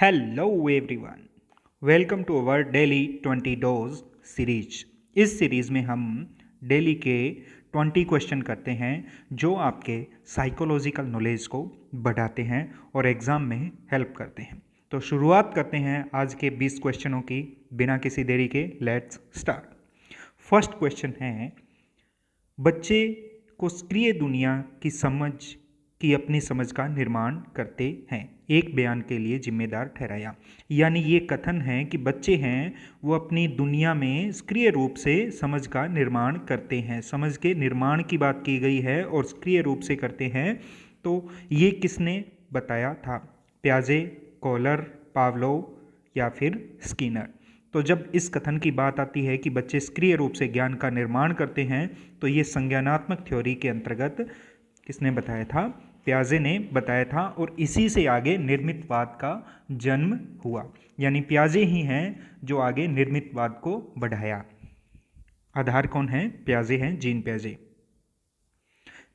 Hello everyone, welcome to our daily 20 dose series. इस series में हम डेली के 20 क्वेश्चन करते हैं जो आपके साइकोलॉजिकल नॉलेज को बढ़ाते हैं और एग्ज़ाम में हेल्प करते हैं। तो शुरुआत करते हैं आज के 20 क्वेश्चनों की बिना किसी देरी के। Let's start. फर्स्ट क्वेश्चन है, बच्चे को सक्रिय दुनिया की अपनी समझ का निर्माण करते हैं, एक बयान के लिए जिम्मेदार ठहराया। यानी ये कथन है कि बच्चे हैं वो अपनी दुनिया में सक्रिय रूप से समझ का निर्माण करते हैं। समझ के निर्माण की बात की गई है और सक्रिय रूप से करते हैं। तो ये किसने बताया था? प्याजे, कॉलर, पावलोव या फिर स्किनर? तो जब इस कथन की बात आती है कि बच्चे सक्रिय रूप से ज्ञान का निर्माण करते हैं, तो ये संज्ञानात्मक थ्योरी के अंतर्गत किसने बताया था? प्याजे ने बताया था। और इसी से आगे निर्मितवाद का जन्म हुआ। यानी प्याजे ही हैं जो आगे निर्मितवाद को बढ़ाया। आधार कौन है? प्याजे हैं, जीन प्याजे।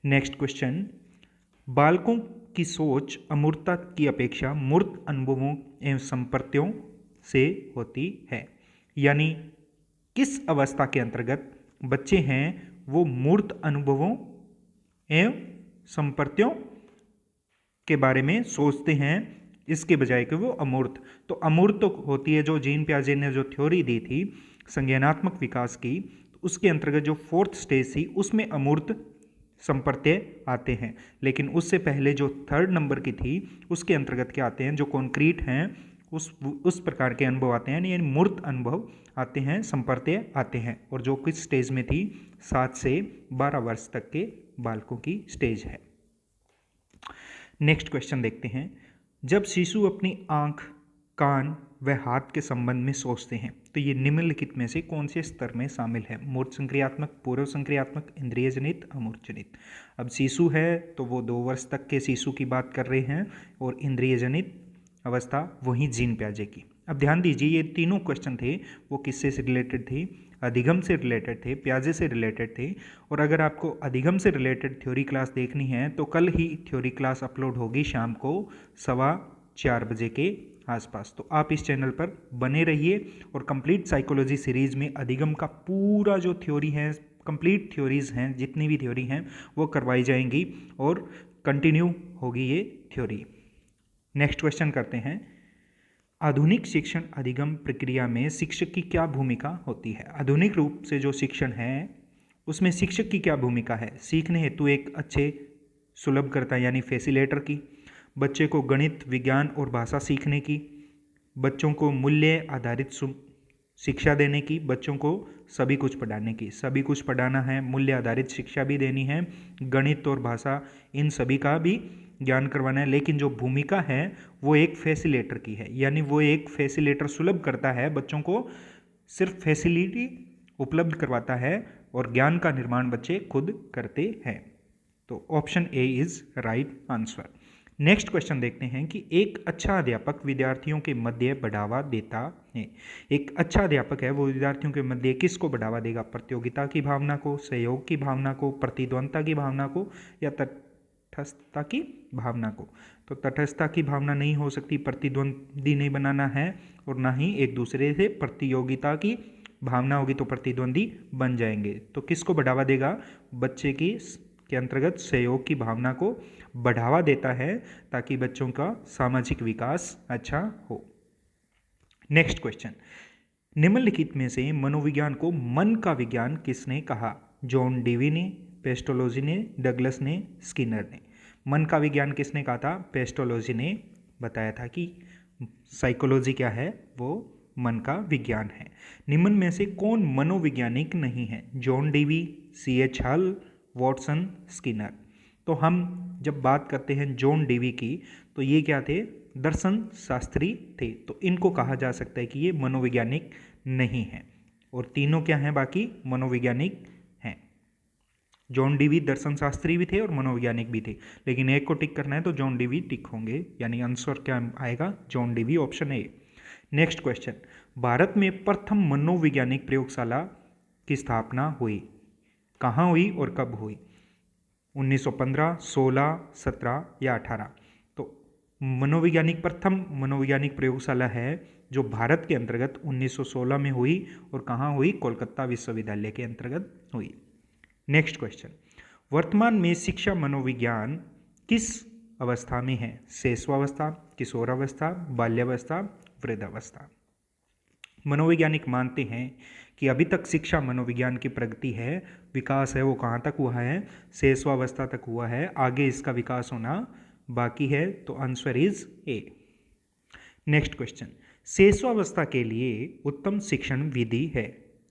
नेक्स्ट क्वेश्चन, बालकों की सोच अमूर्तता की अपेक्षा मूर्त अनुभवों एवं संपर्तियों से होती है। यानी किस अवस्था के अंतर्गत बच्चे हैं वो मूर्त अनुभवों एवं संपर्तियों के बारे में सोचते हैं, इसके बजाय कि वो अमूर्त। तो अमूर्त तो होती है जो जीन प्याजे ने जो थ्योरी दी थी संज्ञानात्मक विकास की, तो उसके अंतर्गत जो फोर्थ स्टेज थी उसमें अमूर्त संपर्त्य आते हैं। लेकिन उससे पहले जो थर्ड नंबर की थी उसके अंतर्गत क्या आते हैं? जो कॉन्क्रीट हैं उस प्रकार के अनुभव आते हैं, यानी मूर्त अनुभव आते हैं, संपर्त्य आते हैं। और जो किस स्टेज में थी? 7 से 12 वर्ष तक के बालकों की स्टेज है। नेक्स्ट क्वेश्चन देखते हैं, जब शिशु अपनी आंख, कान व हाथ के संबंध में सोचते हैं तो ये निम्नलिखित में से कौन से स्तर में शामिल है? मूर्त संक्रियात्मक, पूर्व संक्रियात्मक, इंद्रिय जनित, अमूर्त जनित। अब शिशु है तो वो 2 वर्ष तक के शिशु की बात कर रहे हैं और इंद्रिय जनित अवस्था वहीं जीन प्याजे की। अब ध्यान दीजिए, ये तीनों क्वेश्चन थे वो किससे से रिलेटेड थे? अधिगम से रिलेटेड थे, प्याजे से रिलेटेड थे। और अगर आपको अधिगम से रिलेटेड थ्योरी क्लास देखनी है तो कल ही थ्योरी क्लास अपलोड होगी शाम को 4:15 बजे के आसपास। तो आप इस चैनल पर बने रहिए और कंप्लीट साइकोलॉजी सीरीज में अधिगम का पूरा जो थ्योरी है, कंप्लीट थ्योरीज हैं, जितनी भी थ्योरी हैं वो करवाई जाएंगी और कंटिन्यू होगी ये थ्योरी। नेक्स्ट क्वेश्चन करते हैं, आधुनिक शिक्षण अधिगम प्रक्रिया में शिक्षक की क्या भूमिका होती है? आधुनिक रूप से जो शिक्षण है उसमें शिक्षक की क्या भूमिका है? सीखने हेतु एक अच्छे सुलभकर्ता यानी फैसिलेटर की, बच्चे को गणित, विज्ञान और भाषा सीखने की, बच्चों को मूल्य आधारित शिक्षा देने की, बच्चों को सभी कुछ पढ़ाने की। सभी कुछ पढ़ाना है, मूल्य आधारित शिक्षा भी देनी है, गणित और भाषा इन सभी का भी ज्ञान करवाना है। लेकिन जो भूमिका है वो एक फैसिलेटर की है, यानी वो एक फैसिलेटर सुलभ करता है, बच्चों को सिर्फ फैसिलिटी उपलब्ध करवाता है और ज्ञान का निर्माण बच्चे खुद करते हैं। तो option A is right answer. Next question देखते हैं कि एक अच्छा अध्यापक विद्यार्थियों के मध्य बढ़ावा देता है। एक अच्छा अध्यापक है वो विद्यार्थियों के मध्य किसको बढ़ावा देगा? प्रतियोगिता की भावना को, सहयोग की भावना को, प्रतिद्वंदता की भावना को या तटस्थता की भावना को? तो तटस्थता की भावना नहीं हो सकती, प्रतिद्वंदी नहीं बनाना है, और ना ही एक दूसरे से प्रतियोगिता की भावना होगी तो प्रतिद्वंदी बन जाएंगे। तो किसको बढ़ावा देगा? बच्चे की के अंतर्गत सहयोग की भावना को बढ़ावा देता है ताकि बच्चों का सामाजिक विकास अच्छा हो। नेक्स्ट क्वेश्चन, निम्नलिखित में से मनोविज्ञान को मन का विज्ञान किसने कहा? जॉन डेवी ने, पेस्टोलॉजी ने, डगलस ने, स्किनर ने। मन का विज्ञान किसने कहा था? पेस्टोलॉजी ने बताया था कि साइकोलॉजी क्या है? वो मन का विज्ञान है। निम्न में से कौन मनोवैज्ञानिक नहीं है? John Dewey, C.H. हल, वॉटसन, स्किनर। तो हम जब बात करते हैं जॉन डेवी की तो ये क्या थे? दर्शन शास्त्री थे। तो इनको कहा जा सकता है कि ये मनोवैज्ञानिक नहीं है। और तीनों क्या हैं? बाकी मनोवैज्ञानिक हैं। जॉन डेवी दर्शन शास्त्री भी थे और मनोवैज्ञानिक भी थे, लेकिन एक को टिक करना है तो जॉन डेवी टिक होंगे, यानी आंसर क्या आएगा? John Dewey, option a. Next question, Bharat में प्रथम मनोवैज्ञानिक प्रयोगशाला की स्थापना हुई, कहाँ हुई और कब हुई? 1915, 16, 17 या 18? तो मनोवैज्ञानिक प्रथम मनोवैज्ञानिक प्रयोगशाला है जो भारत के अंतर्गत 1916 में हुई और कहाँ हुई? कोलकाता विश्वविद्यालय के अंतर्गत हुई। नेक्स्ट क्वेश्चन, वर्तमान में शिक्षा मनोविज्ञान किस अवस्था में है? शैशवावस्था, किशोरावस्था, बाल्यावस्था, वृद्धावस्था। मनोवैज्ञानिक मानते हैं कि अभी तक शिक्षा मनोविज्ञान की प्रगति है, विकास है, वो कहाँ तक हुआ है? शैशवावस्था तक हुआ है, आगे इसका विकास होना बाकी है, तो answer is a. Next question, शैशवावस्था के लिए उत्तम शिक्षण विधि है।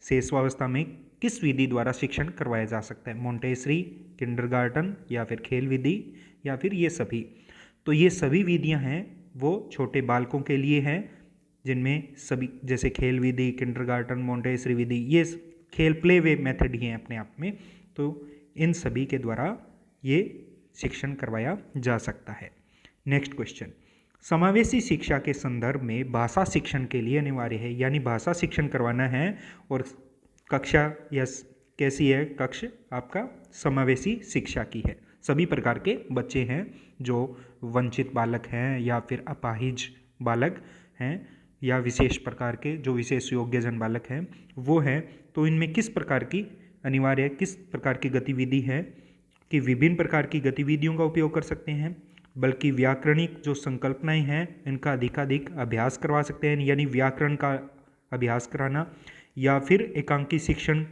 शैशवावस्था में किस विधि द्वारा शिक्षण करवाया जा सकता है? मोंटेसरी, किंडरगार्टन, या फिर खेल विधि, या फिर ये सभी। तो ये सभी विधियां हैं वो छोटे बालकों के लिए हैं, जिनमें सभी जैसे खेल विधि, किंडरगार्टन, मोंटेसरी विधि, ये खेल प्ले वे मेथड ही हैं अपने आप में। तो इन सभी के द्वारा ये शिक्षण करवाया जा सकता है। नेक्स्ट क्वेश्चन, समावेशी शिक्षा के संदर्भ में भाषा शिक्षण के लिए अनिवार्य है, यानी भाषा शिक्षण करवाना है और कक्षा या कैसी है? कक्ष आपका समावेशी शिक्षा की है। सभी प्रकार के बच्चे हैं जो वंचित बालक हैं या फिर अपाहिज बालक हैं या विशेष प्रकार के जो विशेष योग्यजन बालक हैं वो हैं। तो इनमें किस प्रकार की अनिवार्य है, किस प्रकार की गतिविधि है कि विभिन्न प्रकार की गतिविधियों का उपयोग कर सकते हैं, बल्कि व्याकरणिक जो संकल्पनाएं हैं इनका अधिकाधिक अभ्यास करवा सकते हैं, यानी व्याकरण का अभ्यास कराना, या फिर एकांकी शिक्षण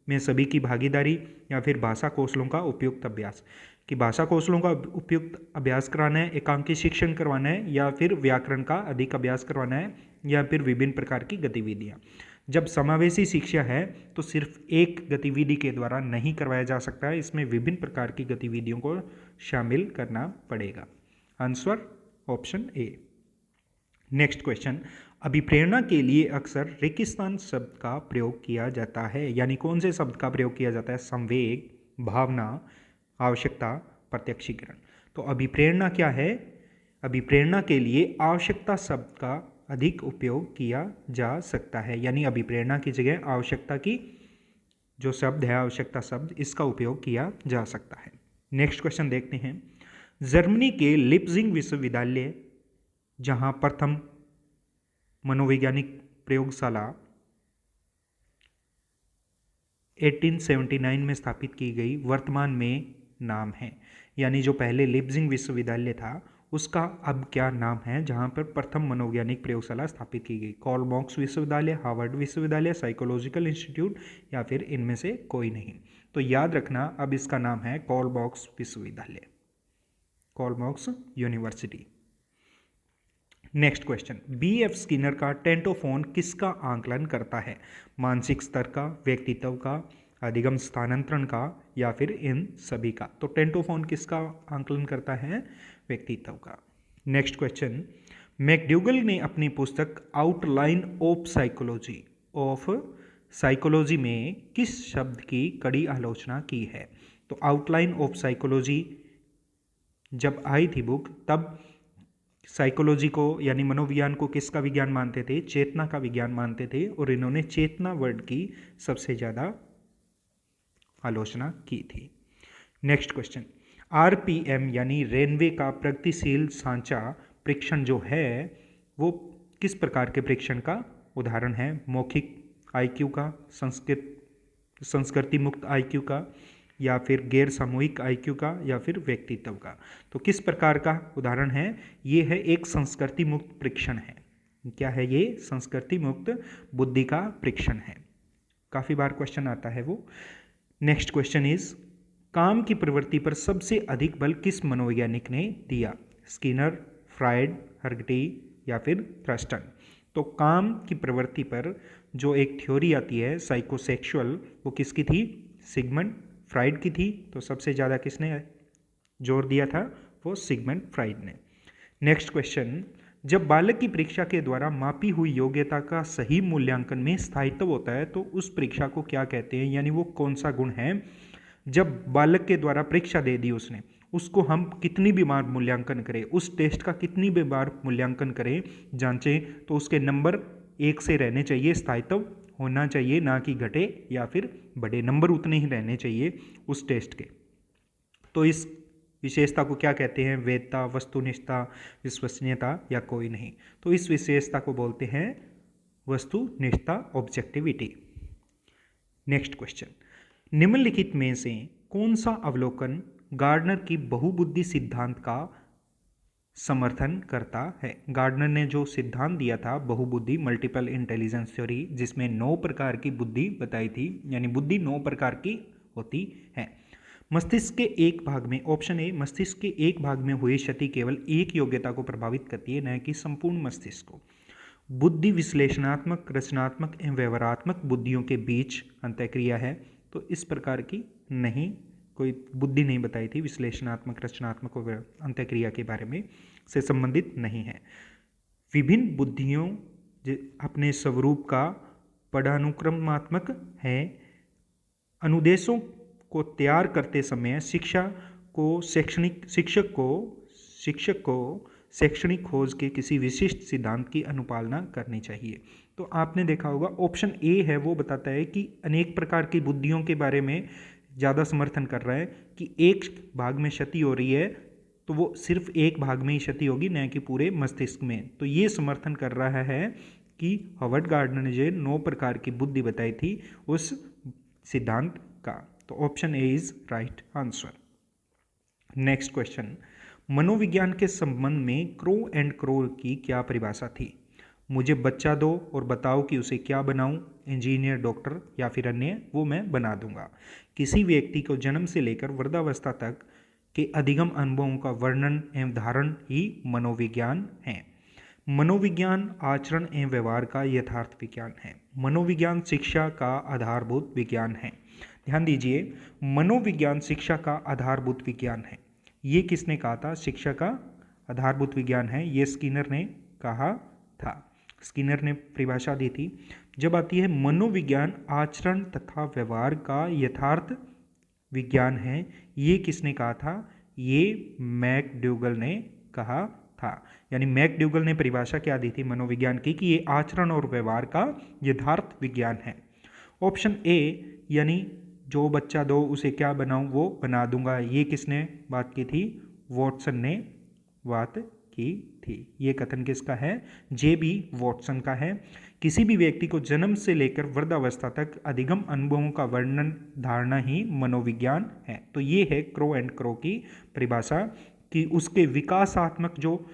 में सभी की भागीदारी, या फिर भाषा कौशलों का उपयुक्त अभ्यास, कि भाषा कौशलों का उपयुक्त अभ्यास कराना है, एकांकी शिक्षण करवाना है, या फिर व्याकरण का अधिक अभ्यास करवाना है, या फिर विभिन्न प्रकार की गतिविधियाँ। जब समावेशी शिक्षा है तो सिर्फ एक गतिविधि के द्वारा नहीं करवाया जा सकता है, इसमें विभिन्न प्रकार की गतिविधियों को शामिल करना पड़ेगा। Answer option a. Next question, अभिप्रेरणा के लिए अक्सर रेगिस्तान शब्द का प्रयोग किया जाता है, यानी कौन से शब्द का प्रयोग किया जाता है? संवेग, भावना, आवश्यकता, प्रत्यक्षीकरण। तो अभिप्रेरणा क्या है? अभिप्रेरणा के लिए आवश्यकता शब्द का अधिक उपयोग किया जा सकता है, यानी अभिप्रेरणा की जगह आवश्यकता की जो शब्द है, आवश्यकता शब्द, इसका उपयोग किया जा सकता है। नेक्स्ट क्वेश्चन देखते हैं, जर्मनी के लिप्जिंग विश्वविद्यालय जहां प्रथम मनोवैज्ञानिक प्रयोगशाला 1879 में स्थापित की गई, वर्तमान में नाम है, यानी जो पहले लिप्जिंग विश्वविद्यालय था उसका अब क्या नाम है जहां पर प्रथम मनोवैज्ञानिक प्रयोगशाला स्थापित की गई? कार्ल मार्क्स विश्वविद्यालय, हार्वर्ड विश्वविद्यालय, साइकोलॉजिकल इंस्टीट्यूट, या फिर इनमें से कोई नहीं। तो याद रखना अब इसका नाम है कार्ल मार्क्स विश्वविद्यालय, Karl Marx university. Next question, B F. Skinner का टेंटोफोन किसका आंकलन करता है? मानसिक स्तर का, व्यक्तित्व का, अधिगम स्थानांतरण का, या फिर इन सभी का? तो टेंटोफोन किसका आंकलन करता है? व्यक्तित्व का। नेक्स्ट क्वेश्चन, मैकडूगल ने अपनी पुस्तक आउटलाइन ऑफ साइकोलॉजी में किस शब्द की कड़ी आलोचना की है? तो आउटलाइन ऑफ साइकोलॉजी जब आई थी बुक, तब साइकोलॉजी को यानी मनोविज्ञान को किसका विज्ञान मानते थे? चेतना का विज्ञान मानते थे, और इन्होंने चेतना वर्ड की सबसे ज़्यादा आलोचना की थी। नेक्स्ट क्वेश्चन, आरपीएम यानी रेनवे का प्रगतिशील सांचा परीक्षण जो है वो किस प्रकार के परीक्षण का उदाहरण है? मौखिक आईक्यू का, संस्कृति मुक्त आईक्यू का, या फिर गैर सामूहिक आईक्यू का, या फिर व्यक्तित्व का? तो किस प्रकार का उदाहरण है? ये है एक संस्कृति मुक्त परीक्षण है। क्या है ये? संस्कृति मुक्त बुद्धि का परीक्षण है। काफ़ी बार क्वेश्चन आता है वो। नेक्स्ट क्वेश्चन इज, काम की प्रवृत्ति पर सबसे अधिक बल किस मनोवैज्ञानिक ने दिया? स्किनर, फ्रायड, हर्गटी, या फिर थ्रस्टन? तो काम की प्रवृत्ति पर जो एक थ्योरी आती है साइकोसेक्सुअल, वो किसकी थी? सिगमंड फ्राइड की थी। तो सबसे ज़्यादा किसने जोर दिया था? वो सिगमंड फ्राइड ने। नेक्स्ट क्वेश्चन, जब बालक की परीक्षा के द्वारा मापी हुई योग्यता का सही मूल्यांकन में स्थायित्व होता है तो उस परीक्षा को क्या कहते हैं, यानी वो कौन सा गुण है? जब बालक के द्वारा परीक्षा दे दी उसने, उसको हम कितनी भी बार मूल्यांकन करें, उस टेस्ट का कितनी भी बार मूल्यांकन करें, जांचें, तो उसके नंबर 1 से रहने चाहिए, स्थायित्व होना चाहिए, ना कि घटे या फिर बढ़े, नंबर उतने ही रहने चाहिए उस टेस्ट के। तो इस विशेषता को क्या कहते हैं? वैधता, वस्तुनिष्ठता, विश्वसनीयता या कोई नहीं। तो इस विशेषता को बोलते हैं वस्तुनिष्ठता, ऑब्जेक्टिविटी। नेक्स्ट क्वेश्चन, निम्नलिखित में से कौन सा अवलोकन गार्डनर की बहुबुद्धि सिद्धांत का समर्थन करता है? गार्डनर ने जो सिद्धांत दिया था बहुबुद्धि, मल्टीपल इंटेलिजेंस थ्योरी, जिसमें 9 प्रकार की बुद्धि बताई थी, यानी बुद्धि 9 प्रकार की होती है। मस्तिष्क के एक भाग में, ऑप्शन ए, मस्तिष्क के एक भाग में हुई क्षति केवल एक योग्यता को प्रभावित करती है, न कि संपूर्ण मस्तिष्क को। बुद्धि विश्लेषणात्मक, रचनात्मक एवं व्यवहारात्मक बुद्धियों के बीच अंतःक्रिया है, तो इस प्रकार की नहीं, कोई बुद्धि नहीं बताई थी विश्लेषणात्मक, रचनात्मक और अंतःक्रिया के बारे में से संबंधित नहीं है। विभिन्न बुद्धियों अपने स्वरूप का पदानुक्रमात्मक है। अनुदेशों को तैयार करते समय शिक्षक को शैक्षणिक खोज के किसी विशिष्ट सिद्धांत की अनुपालना करनी चाहिए। तो आपने देखा होगा ऑप्शन ए है, वो बताता है कि अनेक प्रकार की बुद्धियों के बारे में ज़्यादा समर्थन कर रहा है कि एक भाग में क्षति हो रही है तो वो सिर्फ एक भाग में ही क्षति होगी, न कि पूरे मस्तिष्क में। तो ये समर्थन कर रहा है कि हॉवर्ड गार्डनर ने जो 9 प्रकार की बुद्धि बताई थी उस सिद्धांत का। तो option A is right answer. Next question, मनोविज्ञान के संबंध में क्रो एंड क्रो की क्या परिभाषा थी? मुझे बच्चा दो और बताओ कि उसे क्या बनाऊं, इंजीनियर, डॉक्टर या फिर अन्य, वो मैं बना दूंगा। किसी व्यक्ति को जन्म से लेकर वृद्धावस्था तक के अधिगम अनुभवों का वर्णन एवं धारण ही मनोविज्ञान है। मनोविज्ञान आचरण एवं व्यवहार का यथार्थ विज्ञान है। मनोविज्ञान शिक्षा का आधारभूत विज्ञान है। ध्यान दीजिए, मनोविज्ञान शिक्षा का आधारभूत विज्ञान है। ये किसने कहा था? शिक्षा का आधारभूत विज्ञान है, ये स्किनर ने कहा था। स्किनर ने परिभाषा दी थी। जब आती है मनोविज्ञान आचरण तथा व्यवहार का यथार्थ विज्ञान है, ये किसने कहा था? ये मैकडूगल ने कहा था। यानी मैकडूगल ने परिभाषा क्या दी थी मनोविज्ञान की कि ये आचरण और व्यवहार का यथार्थ विज्ञान है। ऑप्शन ए, यानी जो बच्चा दो उसे क्या बनाऊं, वो बना दूंगा, ये किसने बात की थी? वॉटसन ने बात की थी। ये कथन किसका है? जे.बी. वॉटसन का है। किसी भी व्यक्ति को जन्म से लेकर वृद्धावस्था तक अधिगम अनुभवों का वर्णन धारणा ही मनोविज्ञान है। तो ये है क्रो एंड क्रो की परिभाषा कि उसके विकासात्मक जो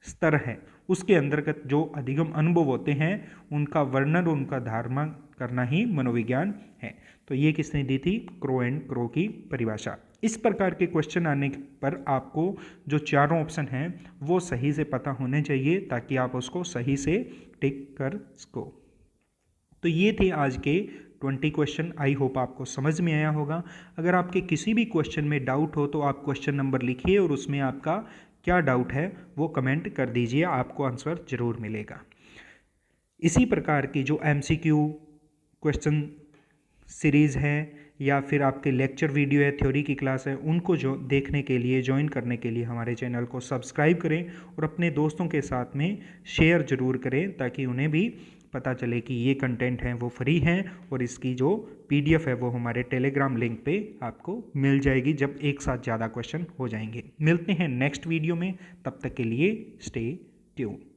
स्तर है उसके अंतर्गत जो अधिगम अनुभव होते हैं उनका वर्णन और उनका धारणा करना ही मनोविज्ञान है। तो ये किसने दी थी? क्रो एंड क्रो की परिभाषा। इस प्रकार के क्वेश्चन आने पर आपको जो चारों ऑप्शन हैं वो सही से पता होने चाहिए ताकि आप उसको सही से टिक कर सको। तो ये थे आज के 20 क्वेश्चन। आई होप आपको समझ में आया होगा। अगर आपके किसी भी क्वेश्चन में डाउट हो तो आप क्वेश्चन नंबर लिखिए और उसमें आपका क्या डाउट है वो कमेंट कर दीजिए, आपको आंसर जरूर मिलेगा। इसी प्रकार की जो MCQ क्वेश्चन सीरीज़ है या फिर आपके लेक्चर वीडियो है, थ्योरी की क्लास है, उनको जो देखने के लिए, ज्वाइन करने के लिए हमारे चैनल को सब्सक्राइब करें और अपने दोस्तों के साथ में शेयर ज़रूर करें ताकि उन्हें भी पता चले कि ये कंटेंट हैं वो फ्री हैं और इसकी जो PDF है वो हमारे टेलीग्राम लिंक पे आपको मिल जाएगी जब एक साथ ज़्यादा क्वेश्चन हो जाएंगे। मिलते हैं नेक्स्ट वीडियो में, तब तक के लिए स्टे ट्यून्ड।